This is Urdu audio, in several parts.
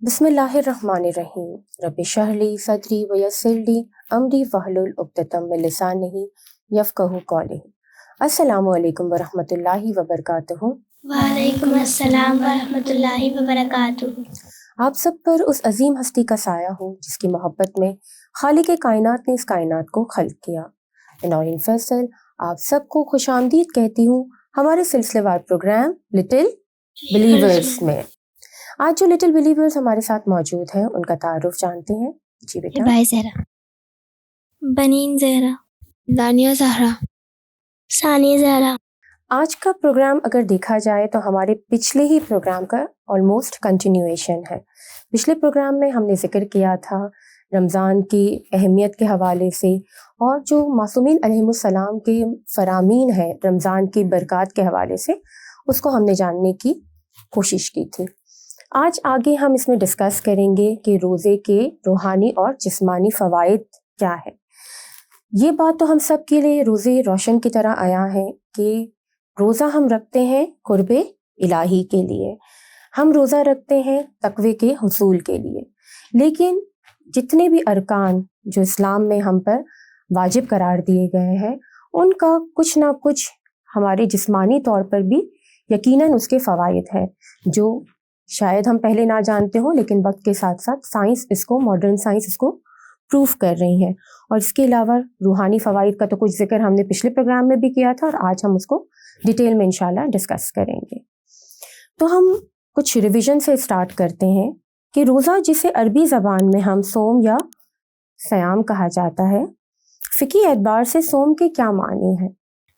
بسم اللہ الرحمن الرحیم رب اشرح لی صدری ویسر لی امری واحلل عقدۃ من لسانی یفقہوا قولی۔ السلام علیکم ورحمۃ اللہ وبرکاتہ۔ وعلیکم السلام ورحمۃ اللہ وبرکاتہ۔ آپ سب پر اس عظیم ہستی کا سایہ ہو جس کی محبت میں خالق کائنات نے اس کائنات کو خلق کیا۔ ناظرین فیصل آپ سب کو خوش آمدید کہتی ہوں ہمارے سلسلے وار پروگرام لٹل بلیورز میں۔ آج جو لٹل بلیورز ہمارے ساتھ موجود ہیں ان کا تعارف جانتے ہیں۔ جی بیٹا۔ ہبہ زہرا، بنین زہرا، دانیہ زہرا، ثانیہ زہرا۔ آج کا پروگرام اگر دیکھا جائے تو ہمارے پچھلے ہی پروگرام کا آلموسٹ کنٹینیویشن ہے۔ پچھلے پروگرام میں ہم نے ذکر کیا تھا رمضان کی اہمیت کے حوالے سے، اور جو معصومین علیہم السلام کے فرامین ہیں رمضان کی برکات کے حوالے سے، اس کو ہم نے جاننے کی کوشش کی تھی۔ آج آگے ہم اس میں ڈسکس کریں گے کہ روزے کے روحانی اور جسمانی فوائد کیا ہے۔ یہ بات تو ہم سب کے لیے روزے روشن کی طرح آیا ہے کہ روزہ ہم رکھتے ہیں قرب الہی کے لیے، ہم روزہ رکھتے ہیں تقوی کے حصول کے لیے، لیکن جتنے بھی ارکان جو اسلام میں ہم پر واجب قرار دیے گئے ہیں ان کا کچھ نہ کچھ ہمارے جسمانی طور پر بھی یقیناً اس کے فوائد ہیں جو شاید ہم پہلے نہ جانتے ہوں، لیکن وقت کے ساتھ ساتھ سائنس اس کو، ماڈرن سائنس اس کو پروف کر رہی ہے۔ اور اس کے علاوہ روحانی فوائد کا تو کچھ ذکر ہم نے پچھلے پروگرام میں بھی کیا تھا، اور آج ہم اس کو ڈیٹیل میں انشاءاللہ ڈسکس کریں گے۔ تو ہم کچھ ریویژن سے اسٹارٹ کرتے ہیں کہ روزہ جسے عربی زبان میں ہم صوم یا صیام کہا جاتا ہے، فقہی اعتبار سے صوم کے کیا معنی ہیں؟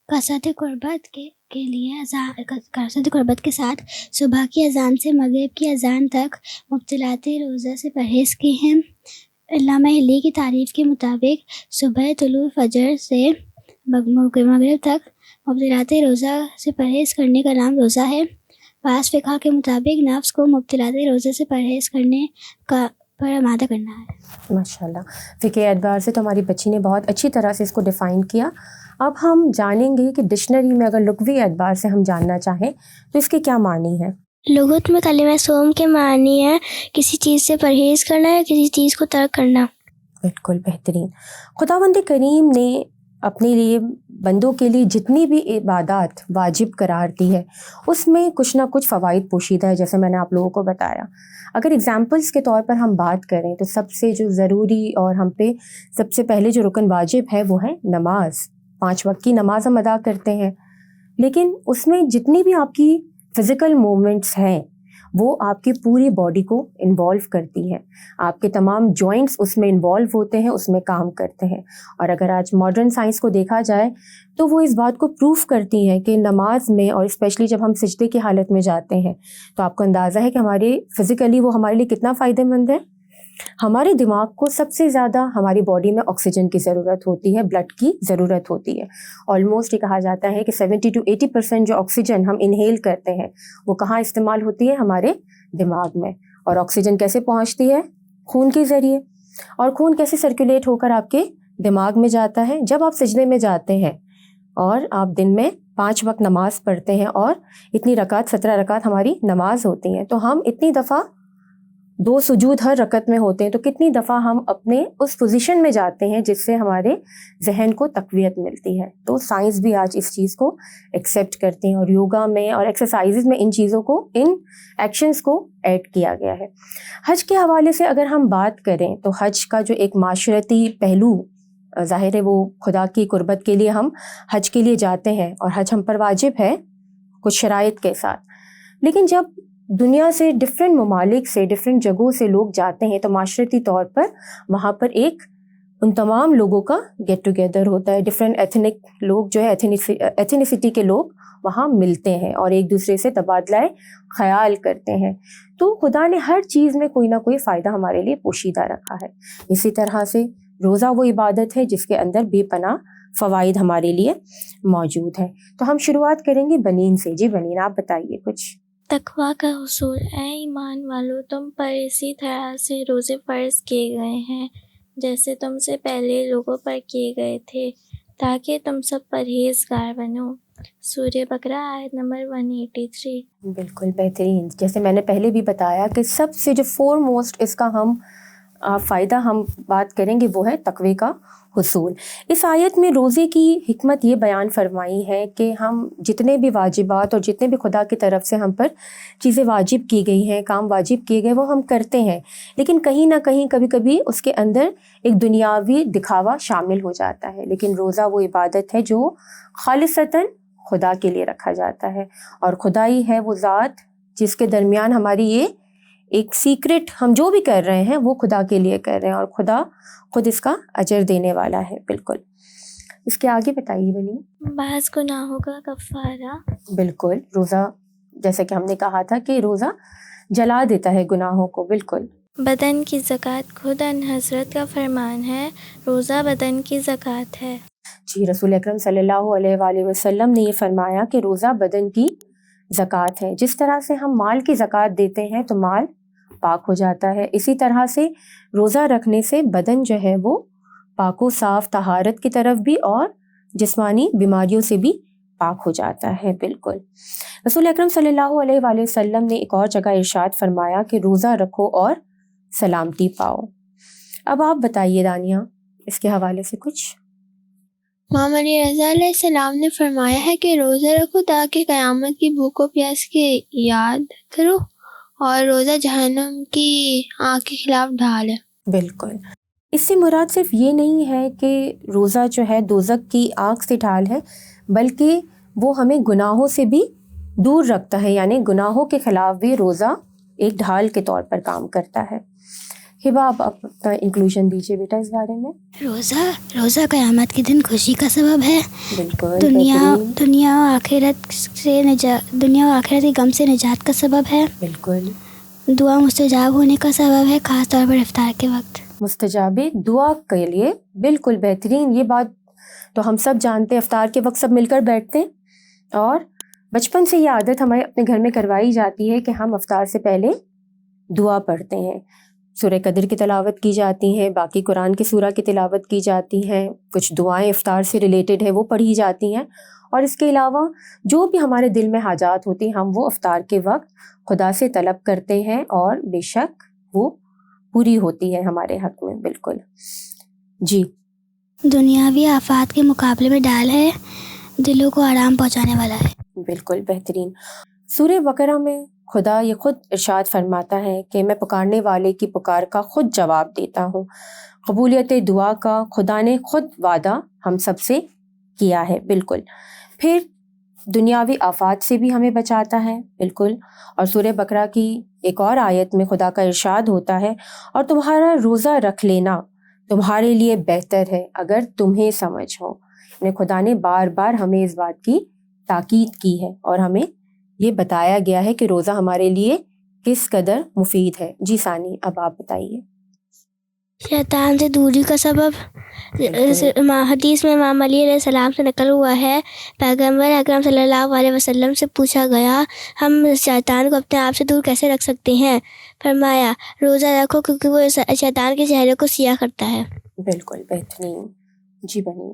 کثرت قربت کے لیے کثرت قربت کے ساتھ صبح کی اذان سے مغرب کی اذان تک مبطلات روزہ سے پرہیز کے ہیں۔ علامہ ہلی کی تعریف کے مطابق صبح طلوع فجر سے مغرب تک مبطلات روزہ سے پرہیز کرنے کا نام روزہ ہے۔ بعض فقہ کے مطابق نفس کو مبطلات روزہ سے پرہیز کرنے کا پر آمادہ کرنا ہے۔ ماشاءاللہ، فقہ اعتبار سے تو ہماری بچی نے بہت اچھی طرح سے اس کو ڈیفائن کیا۔ اب ہم جانیں گے کہ ڈکشنری میں اگر لغوی اعتبار سے ہم جاننا چاہیں تو اس کے کیا معنی ہیں۔ لغت میں کلمہ صوم کے معنی ہے کسی چیز سے پرہیز کرنا یا کسی چیز کو ترک کرنا۔ بالکل بہترین۔ خداوند کریم نے اپنے لیے بندوں کے لیے جتنی بھی عبادات واجب قرار دی ہے اس میں کچھ نہ کچھ فوائد پوشیدہ ہے، جیسے میں نے آپ لوگوں کو بتایا۔ اگر اگزامپلس کے طور پر ہم بات کریں تو سب سے جو ضروری اور ہم پہ سب سے پہلے جو رکن واجب ہے وہ ہے نماز۔ 5 وقت کی نماز ہم ادا کرتے ہیں، لیکن اس میں جتنی بھی آپ کی فزیکل موومنٹس ہیں وہ آپ کی پوری باڈی کو انوالو کرتی ہیں، آپ کے تمام جوائنٹس اس میں انوالو ہوتے ہیں، اس میں کام کرتے ہیں۔ اور اگر آج ماڈرن سائنس کو دیکھا جائے تو وہ اس بات کو پروف کرتی ہیں کہ نماز میں، اور اسپیشلی جب ہم سجدے کی حالت میں جاتے ہیں تو آپ کو اندازہ ہے کہ ہمارے فزیکلی وہ ہمارے لیے کتنا فائدہ مند ہے۔ ہمارے دماغ کو سب سے زیادہ ہماری باڈی میں آکسیجن کی ضرورت ہوتی ہے، بلڈ کی ضرورت ہوتی ہے۔ آلموسٹ یہ کہا جاتا ہے کہ 70 to 80% جو آکسیجن ہم انہیل کرتے ہیں وہ کہاں استعمال ہوتی ہے؟ ہمارے دماغ میں۔ اور آکسیجن کیسے پہنچتی ہے؟ خون کے ذریعے۔ اور خون کیسے سرکولیٹ ہو کر آپ کے دماغ میں جاتا ہے؟ جب آپ سجدے میں جاتے ہیں اور آپ دن میں 5 وقت نماز پڑھتے ہیں، اور اتنی رکعت 17 رکعت ہماری نماز ہوتی ہیں، تو ہم اتنی دفعہ 2 سجود ہر رکعت میں ہوتے ہیں، تو کتنی دفعہ ہم اپنے اس پوزیشن میں جاتے ہیں جس سے ہمارے ذہن کو تقویت ملتی ہے۔ تو سائنس بھی آج اس چیز کو ایکسیپٹ کرتے ہیں، اور یوگا میں اور ایکسرسائزز میں ان چیزوں کو، ان ایکشنز کو ایڈ کیا گیا ہے۔ حج کے حوالے سے اگر ہم بات کریں تو حج کا جو ایک معاشرتی پہلو ظاہر ہے، وہ خدا کی قربت کے لیے ہم حج کے لیے جاتے ہیں، اور حج ہم پر واجب ہے کچھ شرائط کے ساتھ۔ لیکن جب دنیا سے ڈفرینٹ ممالک سے، ڈفرینٹ جگہوں سے لوگ جاتے ہیں تو معاشرتی طور پر وہاں پر ایک ان تمام لوگوں کا گیٹ ٹوگیدر ہوتا ہے۔ ڈفرینٹ ایتھنک لوگ جو ہے، ایتھنیسٹی کے لوگ وہاں ملتے ہیں اور ایک دوسرے سے تبادلہ خیال کرتے ہیں۔ تو خدا نے ہر چیز میں کوئی نہ کوئی فائدہ ہمارے لیے پوشیدہ رکھا ہے۔ اسی طرح سے روزہ وہ عبادت ہے جس کے اندر بے پناہ فوائد ہمارے لیے موجود ہیں۔ تو ہم شروعات کریں گے بنین سے۔ جی بنین، آپ بتائیے کچھ۔ تقویٰ کا حصول۔ اے ایمان والو، تم پر اسی طرح سے روزے فرض کیے گئے ہیں جیسے تم سے پہلے لوگوں پر کیے گئے تھے، تاکہ تم سب پرہیزگار بنو۔ سورہ بقرہ آیت نمبر 183۔ بالکل بہترین، جیسے میں نے پہلے بھی بتایا کہ سب سے جو فور موسٹ اس کا ہم فائدہ ہم بات کریں گے وہ ہے تقوی کا حصول۔ اس آیت میں روزے کی حکمت یہ بیان فرمائی ہے کہ ہم جتنے بھی واجبات اور جتنے بھی خدا کی طرف سے ہم پر چیزیں واجب کی گئی ہیں، کام واجب کیے گئے، وہ ہم کرتے ہیں، لیکن کہیں نہ کہیں کبھی کبھی اس کے اندر ایک دنیاوی دکھاوا شامل ہو جاتا ہے، لیکن روزہ وہ عبادت ہے جو خالصتاً خدا کے لیے رکھا جاتا ہے، اور خدا ہی ہے وہ ذات جس کے درمیان ہماری یہ ایک سیکرٹ ہم جو بھی کر رہے ہیں وہ خدا کے لیے کر رہے ہیں، اور خدا خود اس کا اجر دینے والا ہے۔ بالکل، اس کے آگے بتائیے بنی۔ بعض گناہوں کا کفارہ۔ بالکل، روزہ جیسا کہ ہم نے کہا تھا کہ روزہ جلا دیتا ہے گناہوں کو۔ بالکل، بدن کی زکوٰۃ، خود ان حضرت کا فرمان ہے روزہ بدن کی زکوٰۃ ہے۔ جی، رسول اکرم صلی اللہ علیہ وآلہ وسلم نے یہ فرمایا کہ روزہ بدن کی زکوٰۃ ہے۔ جس طرح سے ہم مال کی زکوٰۃ دیتے ہیں تو مال پاک ہو جاتا ہے، اسی طرح سے روزہ رکھنے سے بدن جو ہے وہ پاک و صاف، طہارت کی طرف بھی اور جسمانی بیماریوں سے بھی پاک ہو جاتا ہے۔ بالکل، رسول اکرم صلی اللہ علیہ وآلہ وسلم نے ایک اور جگہ ارشاد فرمایا کہ روزہ رکھو اور سلامتی پاؤ۔ اب آپ بتائیے دانیہ اس کے حوالے سے کچھ۔ امام علی رضا علیہ السلام نے فرمایا ہے کہ روزہ رکھو تاکہ قیامت کی بھوک و پیاس کی یاد کرو، اور روزہ جہنم کی آنکھ کے خلاف ڈھال ہے۔ بالکل، اس سے مراد صرف یہ نہیں ہے کہ روزہ جو ہے دوزخ کی آنکھ سے ڈھال ہے، بلکہ وہ ہمیں گناہوں سے بھی دور رکھتا ہے، یعنی گناہوں کے خلاف بھی روزہ ایک ڈھال کے طور پر کام کرتا ہے۔ ہبا، آپ اپنا انکلوژن دیجیے بیٹا اس بارے میں۔ روزہ قیامت کے دن خوشی کا سبب ہے۔ بالکل، دنیا و آخرت کے غم سے نجات کا سبب ہے۔ بالکل، دعا مستجاب ہونے کا سبب ہے، خاص طور پر افطار کے وقت۔ مستجاب دعا کے لیے بالکل بہترین، یہ بات تو ہم سب جانتے ہیں، افطار کے وقت سب مل کر بیٹھتے ہیں، اور بچپن سے یہ عادت ہمارے اپنے گھر میں کروائی جاتی ہے کہ ہم افطار سے پہلے دعا پڑھتے ہیں۔ سورہ قدر کی تلاوت کی جاتی ہیں، باقی قرآن کی سورہ کی تلاوت کی جاتی ہیں، کچھ دعائیں افطار سے ریلیٹڈ ہیں وہ پڑھی جاتی ہیں، اور اس کے علاوہ جو بھی ہمارے دل میں حاجات ہوتی ہیں ہم وہ افطار کے وقت خدا سے طلب کرتے ہیں، اور بے شک وہ پوری ہوتی ہے ہمارے حق میں۔ بالکل جی، دنیاوی آفات کے مقابلے میں ڈال ہے، دلوں کو آرام پہنچانے والا ہے۔ بالکل بہترین۔ سورہ بقرہ میں خدا یہ خود ارشاد فرماتا ہے کہ میں پکارنے والے کی پکار کا خود جواب دیتا ہوں، قبولیت دعا کا خدا نے خود وعدہ ہم سب سے کیا ہے۔ بالکل، پھر دنیاوی آفات سے بھی ہمیں بچاتا ہے۔ بالکل، اور سورہ بقرہ کی ایک اور آیت میں خدا کا ارشاد ہوتا ہے، اور تمہارا روزہ رکھ لینا تمہارے لیے بہتر ہے اگر تمہیں سمجھ ہو۔ یعنی خدا نے بار بار ہمیں اس بات کی تاکید کی ہے، اور ہمیں یہ بتایا گیا ہے کہ روزہ ہمارے لیے کس قدر مفید ہے۔ جی ثانی، اب آپ بتائیے۔ شیطان سے دوری کا سبب، حدیث میں امام علی علیہ السلام سے نقل ہوا ہے، پیغمبر اکرم صلی اللہ علیہ وسلم سے پوچھا گیا ہم شیطان کو اپنے آپ سے دور کیسے رکھ سکتے ہیں؟ فرمایا روزہ رکھو کیونکہ وہ شیطان کے چہرے کو سیاہ کرتا ہے۔ بالکل بہترین۔ جی بنی۔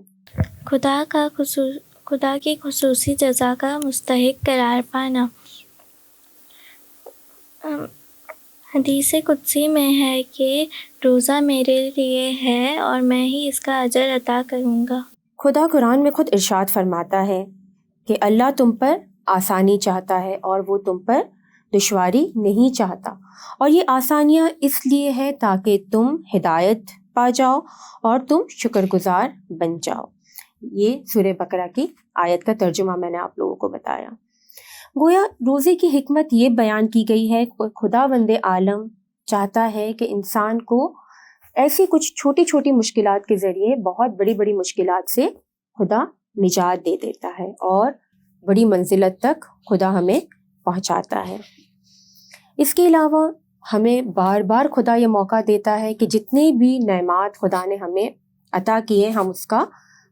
خدا کی خصوصی جزا کا مستحق قرار پانا۔ حدیث قدسی میں ہے کہ روزہ میرے لیے ہے اور میں ہی اس کا اجر عطا کروں گا۔ خدا قرآن میں خود ارشاد فرماتا ہے کہ اللہ تم پر آسانی چاہتا ہے اور وہ تم پر دشواری نہیں چاہتا، اور یہ آسانیاں اس لیے ہے تاکہ تم ہدایت پا جاؤ اور تم شکر گزار بن جاؤ۔ یہ سورہ بقرہ کی آیت کا ترجمہ میں نے آپ لوگوں کو بتایا۔ گویا روزے کی حکمت یہ بیان کی گئی ہے، خداوند عالم چاہتا ہے کہ انسان کو ایسی کچھ چھوٹی چھوٹی مشکلات کے ذریعے بہت بڑی بڑی مشکلات سے خدا نجات دے دیتا ہے، اور بڑی منزلت تک خدا ہمیں پہنچاتا ہے۔ اس کے علاوہ ہمیں بار بار خدا یہ موقع دیتا ہے کہ جتنے بھی نعمات خدا نے ہمیں عطا کیے ہم اس کا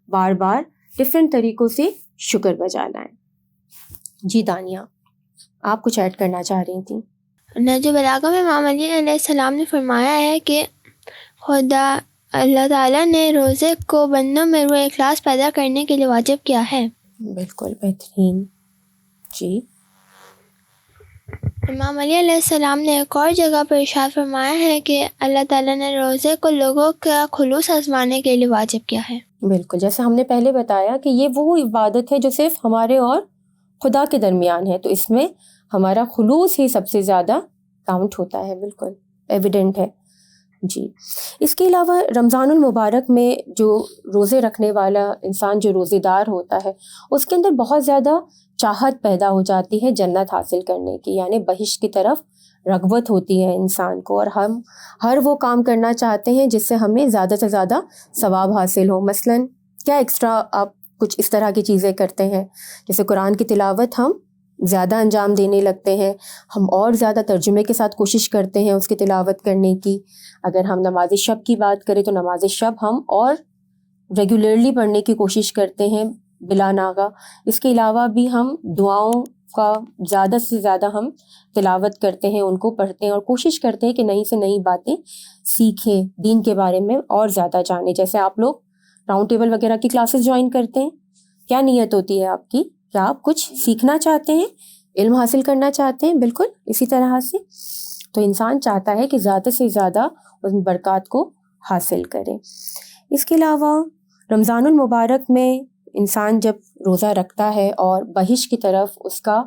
بار بار ڈفرینٹ طریقوں سے شکر بجا لائیں۔ جی دانیہ، آپ کچھ ایڈ کرنا چاہ رہی تھیں؟ نہج البلاغہ میں امام علی علیہ السلام نے فرمایا ہے کہ اللہ تعالیٰ نے روزے کو بندوں میں روح اخلاص پیدا کرنے کے لیے واجب کیا ہے۔ بالکل بہترین. جی امام علی علیہ السلام نے ایک اور جگہ پر ارشاد فرمایا ہے کہ اللہ تعالیٰ نے روزے کو لوگوں کا خلوص آزمانے کے لیے واجب کیا ہے. بالکل، جیسے ہم نے پہلے بتایا کہ یہ وہ عبادت ہے جو صرف ہمارے اور خدا کے درمیان ہے، تو اس میں ہمارا خلوص ہی سب سے زیادہ کاؤنٹ ہوتا ہے. بالکل ایویڈنٹ ہے. جی اس کے علاوہ رمضان المبارک میں جو روزے رکھنے والا انسان جو روزے دار ہوتا ہے اس کے اندر بہت زیادہ چاہت پیدا ہو جاتی ہے جنت حاصل کرنے کی، یعنی بہشت کی طرف رغبت ہوتی ہے انسان کو، اور ہم ہر وہ کام کرنا چاہتے ہیں جس سے ہمیں زیادہ سے زیادہ ثواب حاصل ہو. مثلاً کیا ایکسٹرا آپ کچھ اس طرح کی چیزیں کرتے ہیں، جیسے قرآن کی تلاوت ہم زیادہ انجام دینے لگتے ہیں، ہم اور زیادہ ترجمے کے ساتھ کوشش کرتے ہیں اس کی تلاوت کرنے کی. اگر ہم نماز شب کی بات کریں تو نماز شب ہم اور ریگولرلی پڑھنے کی کوشش کرتے ہیں بلا ناغہ. اس کے علاوہ بھی ہم دعاؤں کا زیادہ سے زیادہ ہم تلاوت کرتے ہیں، ان کو پڑھتے ہیں اور کوشش کرتے ہیں کہ نئی سے نئی باتیں سیکھیں، دین کے بارے میں اور زیادہ جانیں. جیسے آپ لوگ راؤنڈ ٹیبل وغیرہ کی کلاسز جوائن کرتے ہیں، کیا نیت ہوتی ہے آپ کی؟ کیا آپ کچھ سیکھنا چاہتے ہیں، علم حاصل کرنا چاہتے ہیں؟ بالکل اسی طرح سے تو انسان چاہتا ہے کہ زیادہ سے زیادہ ان برکات کو حاصل کرے. اس کے علاوہ رمضان المبارک میں انسان جب روزہ رکھتا ہے اور بہشت کی طرف اس کا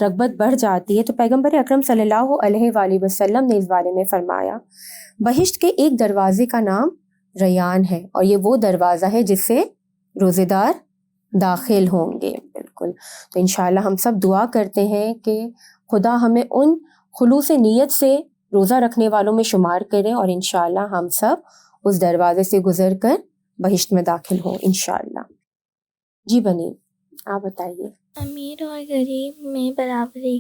رغبت بڑھ جاتی ہے تو پیغمبر اکرم صلی اللہ علیہ وآلہ وسلم نے اس بارے میں فرمایا بہشت کے ایک دروازے کا نام ریان ہے، اور یہ وہ دروازہ ہے جس سے روزے دار داخل ہوں گے. بالکل، تو انشاءاللہ ہم سب دعا کرتے ہیں کہ خدا ہمیں ان خلوص نیت سے روزہ رکھنے والوں میں شمار کریں، اور انشاءاللہ ہم سب اس دروازے سے گزر کر بہشت میں داخل ہوں انشاءاللہ. جی بنی آپ بتائیے. امیر اور غریب میں برابری.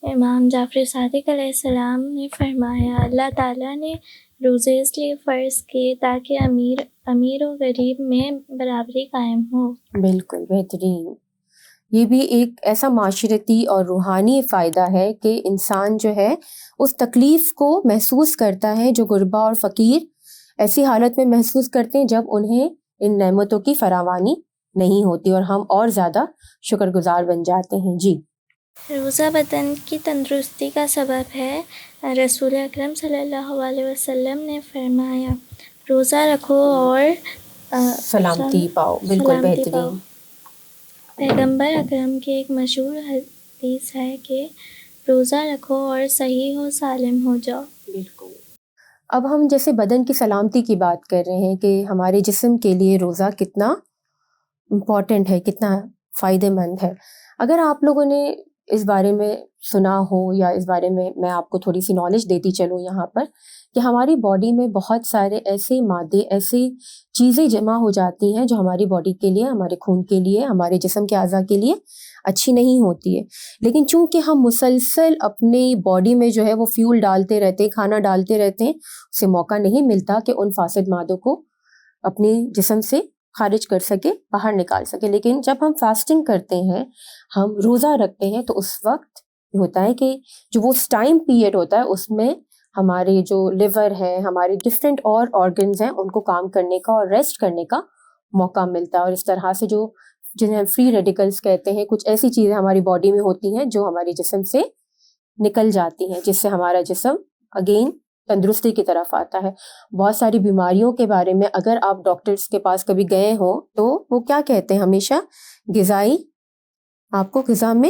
امام جعفر صادق علیہ السلام نے فرمایا اللہ تعالیٰ نے روزے اس لیے فرض کیے تاکہ امیر و غریب میں برابری قائم ہو. بالکل بہترین. یہ بھی ایک ایسا معاشرتی اور روحانی فائدہ ہے کہ انسان جو ہے اس تکلیف کو محسوس کرتا ہے جو غربا اور فقیر ایسی حالت میں محسوس کرتے ہیں جب انہیں ان نعمتوں کی فراوانی نہیں ہوتی، اور ہم اور زیادہ شکر گزار بن جاتے ہیں. جی روزہ بدن کی تندرستی کا سبب ہے. رسول اکرم صلی اللہ علیہ وسلم نے فرمایا روزہ رکھو اور سلامتی پاؤ. بالکل سلامتی پاؤ. بہترین. پیغمبر اکرم کی ایک مشہور حدیث ہے کہ روزہ رکھو اور صحیح ہو سالم ہو جاؤ. بالکل. اب ہم جیسے بدن کی سلامتی کی بات کر رہے ہیں کہ ہمارے جسم کے لیے روزہ کتنا امپورٹنٹ ہے، کتنا فائدہ مند ہے. اگر آپ لوگوں نے اس بارے میں سنا ہو یا اس بارے میں آپ کو تھوڑی سی نالج دیتی چلوں یہاں پر کہ ہماری باڈی میں بہت سارے ایسے مادے، ایسی چیزیں جمع ہو جاتی ہیں جو ہماری باڈی کے لیے، ہمارے خون کے لیے، ہمارے جسم کے اعضاء کے لیے اچھی نہیں ہوتی ہے، لیکن چونکہ ہم مسلسل اپنی باڈی میں جو ہے وہ فیول ڈالتے رہتے ہیں، کھانا ڈالتے رہتے ہیں، اسے موقع نہیں ملتا کہ ان فاسد مادوں کو اپنے جسم سے خارج کر سکے، باہر نکال سکے. لیکن جب ہم فاسٹنگ کرتے ہیں، ہم روزہ رکھتے ہیں، تو اس وقت ہوتا ہے کہ جو وہ ٹائم پیریڈ ہوتا ہے اس میں ہمارے جو لیور ہے، ہمارے ڈفرینٹ اور آرگنز ہیں، ان کو کام کرنے کا اور ریسٹ کرنے کا موقع ملتا ہے. اور اس طرح سے جو جنہیں ہم فری ریڈیکلز کہتے ہیں، کچھ ایسی چیزیں ہماری باڈی میں ہوتی ہیں جو ہمارے جسم سے نکل جاتی ہیں، جس سے ہمارا جسم اگین تندرستی کی طرف آتا ہے. بہت ساری بیماریوں کے بارے میں اگر آپ ڈاکٹرز کے پاس کبھی گئے ہوں تو وہ کیا کہتے ہیں ہمیشہ؟ آپ کو غذا میں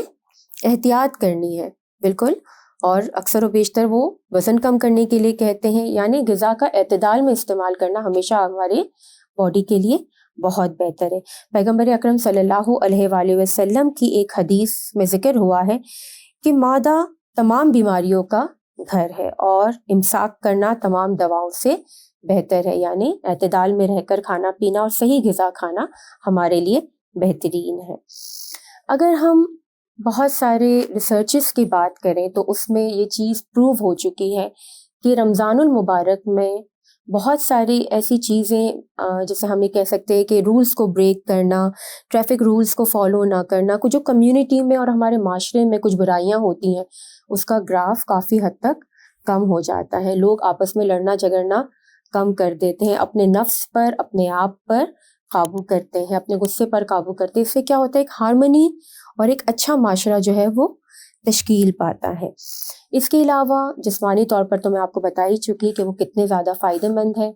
احتیاط کرنی ہے. بالکل. اور اکثر و بیشتر وہ وزن کم کرنے کے لیے کہتے ہیں، یعنی غذا کا اعتدال میں استعمال کرنا ہمیشہ ہمارے باڈی کے لیے بہت بہتر ہے. پیغمبر اکرم صلی اللہ علیہ وآلہ وسلم کی ایک حدیث میں ذکر ہوا ہے کہ معدہ تمام بیماریوں کا گھر ہے اور امساک کرنا تمام دواؤں سے بہتر ہے، یعنی اعتدال میں رہ کر کھانا پینا اور صحیح غذا کھانا ہمارے لیے بہترین ہے. اگر ہم بہت سارے ریسرچز کی بات کریں تو اس میں یہ چیز پروو ہو چکی ہے کہ رمضان المبارک میں بہت ساری ایسی چیزیں جیسے ہم یہ کہہ سکتے ہیں کہ رولز کو بریک کرنا، ٹریفک رولز کو فالو نہ کرنا، کچھ جو کمیونٹی میں اور ہمارے معاشرے میں کچھ برائیاں ہوتی ہیں اس کا گراف کافی حد تک کم ہو جاتا ہے. لوگ آپس میں لڑنا جھگڑنا کم کر دیتے ہیں، اپنے نفس پر، اپنے آپ پر قابو کرتے ہیں, اپنے غصے پر قابو کرتے ہیں, اس سے کیا ہوتا ہے ایک ہارمنی اور ایک اچھا معاشرہ جو ہے وہ تشکیل پاتا ہے. اس کے علاوہ جسمانی طور پر تو میں آپ کو بتا ہی چکی کہ وہ کتنے زیادہ فائدہ مند ہے.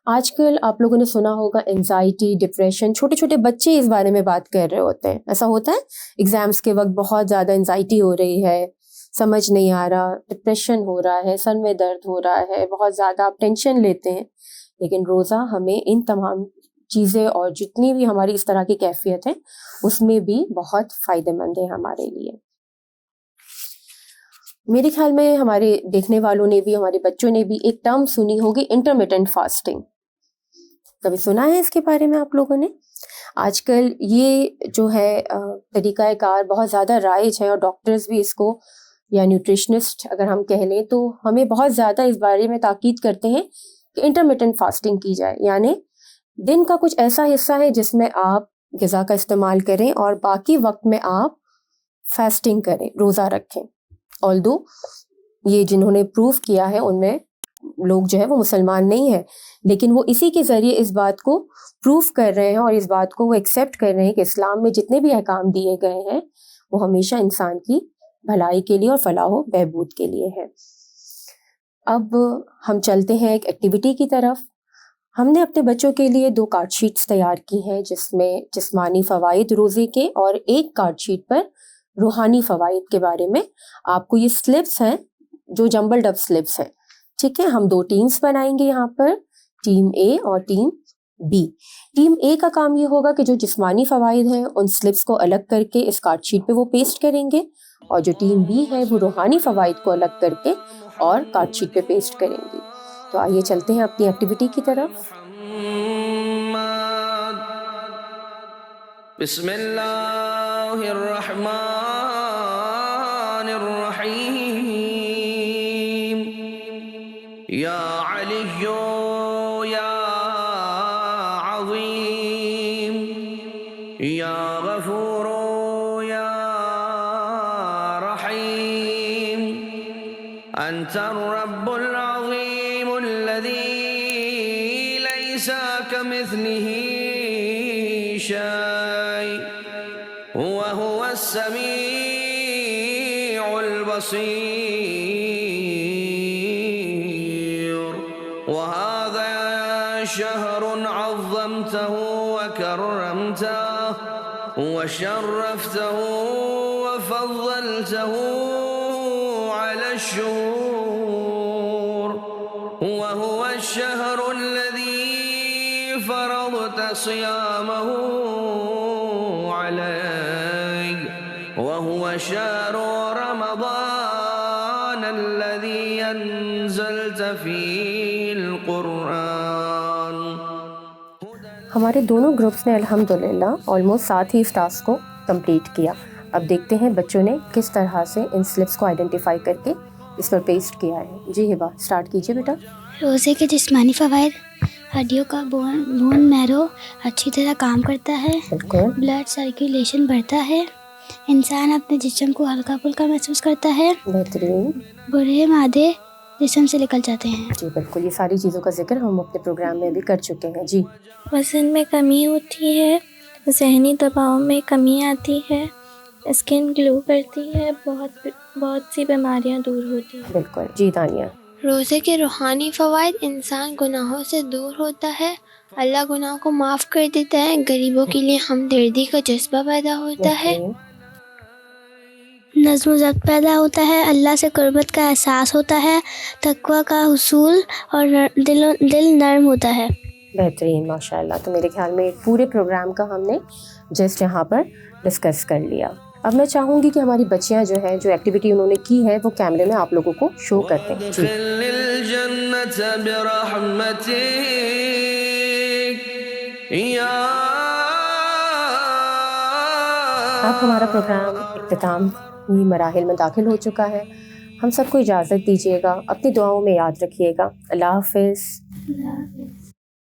آج کل آپ لوگوں نے سنا ہوگا انزائٹی, ڈپریشن, چھوٹے چھوٹے بچے اس بارے میں بات کر رہے ہوتے ہیں. ایسا ہوتا ہے ایگزامس کے وقت بہت زیادہ انزائٹی ہو رہی ہے, سمجھ نہیں آ رہا, ڈپریشن ہو رہا ہے, سر میں درد ہو رہا ہے, بہت زیادہ آپ ٹینشن لیتے ہیں. لیکن روزہ ہمیں ان تمام چیزیں اور جتنی بھی ہماری اس طرح کی کیفیت ہے اس میں بھی بہت فائدہ مند ہے ہمارے لیے. میرے خیال میں ہمارے دیکھنے والوں نے بھی, ہمارے بچوں نے بھی ایک ٹرم سنی ہوگی, انٹرمیٹنٹ فاسٹنگ. کبھی سنا ہے اس کے بارے میں آپ لوگوں نے؟ آج کل یہ جو ہے طریقہ کار بہت زیادہ رائج ہے, اور ڈاکٹرز بھی اس کو, یا نیوٹریشنسٹ اگر ہم کہہ لیں, تو ہمیں بہت زیادہ اس بارے میں تاکید کرتے ہیں کہ انٹرمیٹنٹ فاسٹنگ کی جائے. یعنی دن کا کچھ ایسا حصہ ہے جس میں آپ غذا کا استعمال کریں اور باقی وقت میں آپ فاسٹنگ کریں, روزہ رکھیں. آلدو یہ جنہوں نے پروف کیا ہے ان میں لوگ جو ہے وہ مسلمان نہیں ہیں, لیکن وہ اسی کے ذریعے اس بات کو پروف کر رہے ہیں اور اس بات کو وہ ایکسیپٹ کر رہے ہیں کہ اسلام میں جتنے بھی احکام دیے گئے ہیں وہ ہمیشہ انسان کی بھلائی کے لیے اور فلاح و بہبود کے لیے ہے. اب ہم چلتے ہیں ایک ایکٹیویٹی کی طرف. ہم نے اپنے بچوں کے لیے 2 کارڈ شیٹس تیار کی ہیں جس میں جسمانی فوائد روزے کے, اور ایک کارڈ شیٹ پر روحانی فوائد کے بارے میں. آپ کو یہ سلپس ہیں جو جمبلڈ اپ سلپس ہیں, ٹھیک ہے. ہم 2 ٹیمز بنائیں گے یہاں پر, ٹیم اے اور ٹیم بی. ٹیم اے کا کام یہ ہوگا کہ جو جسمانی فوائد ہیں ان سلپس کو الگ کر کے اس کارڈ شیٹ پہ وہ پیسٹ کریں گے, اور جو ٹیم بی ہے وہ روحانی فوائد کو الگ کر کے اور کارڈ شیٹ پہ پیسٹ کریں گی. تو آئیے چلتے ہیں اپنی ایکٹیویٹی کی طرف. بسم اللہ الرحمن الرحیم. یا علی یا عظیم یا غفور یا رحیم. انت الرب العظیم الذی لیس کمثلہ شیء وهو السمیع البصیر. وهذا شهر عظمته وكرمته وشرفته وفضلته على الشهور. وهو الشهر الذي فرضت صيامه علي. وهو شهر رمضان الذي أنزلت فيه القرآن. ہمارے دونوں گروپس نے الحمدللہ آلموسٹ 7 ہی ٹاسک کو کمپلیٹ کیا. اب دیکھتے ہیں بچوں نے کس طرح سے ان سلپس کو آئیڈینٹیفائی کر کے اس پر پیسٹ کیا ہے. جی ہبا اسٹارٹ کیجیے بیٹا. روزے کے جسمانی فوائد: ہڈیوں کا بون میرو اچھی طرح کام کرتا ہے, بالکل, بلڈ سرکولیشن بڑھتا ہے, انسان اپنے جسم کو ہلکا پھلکا محسوس کرتا ہے, بہترین, برے معدے جسم سے نکل جاتے ہیں. جی بالکل, یہ ساری چیزوں کا ذکر ہم اپنے پروگرام میں بھی کر چکے ہیں. جی وزن میں کمی ہوتی ہے, ذہنی دباؤ میں کمی آتی ہے, اسکن گلو کرتی ہے, بہت سی بیماریاں دور ہوتی ہیں. بالکل. جی دانیہ. روزے کے روحانی فوائد: انسان گناہوں سے دور ہوتا ہے, اللہ گناہوں کو معاف کر دیتا ہے, غریبوں کے لیے ہمدردی کا جذبہ پیدا ہوتا ہے, نظم و ضبط پیدا ہوتا ہے, اللہ سے قربت کا احساس ہوتا ہے, تقویٰ کا حصول اور دل نرم ہوتا ہے. بہترین, ماشاء اللہ. تو میرے خیال میں پورے پروگرام کا ہم نے جسٹ یہاں پر ڈسکس کر لیا. اب میں چاہوں گی کہ ہماری بچیاں جو ہے جو ایکٹیویٹی انہوں نے کی ہے وہ کیمرے میں آپ لوگوں کو شو کرتے ہیں. جی اب ہمارا پروگرام اختتامی مراحل میں داخل ہو چکا ہے. ہم سب کو اجازت دیجیے گا, اپنی دعاؤں میں یاد رکھیے گا. اللہ حافظ.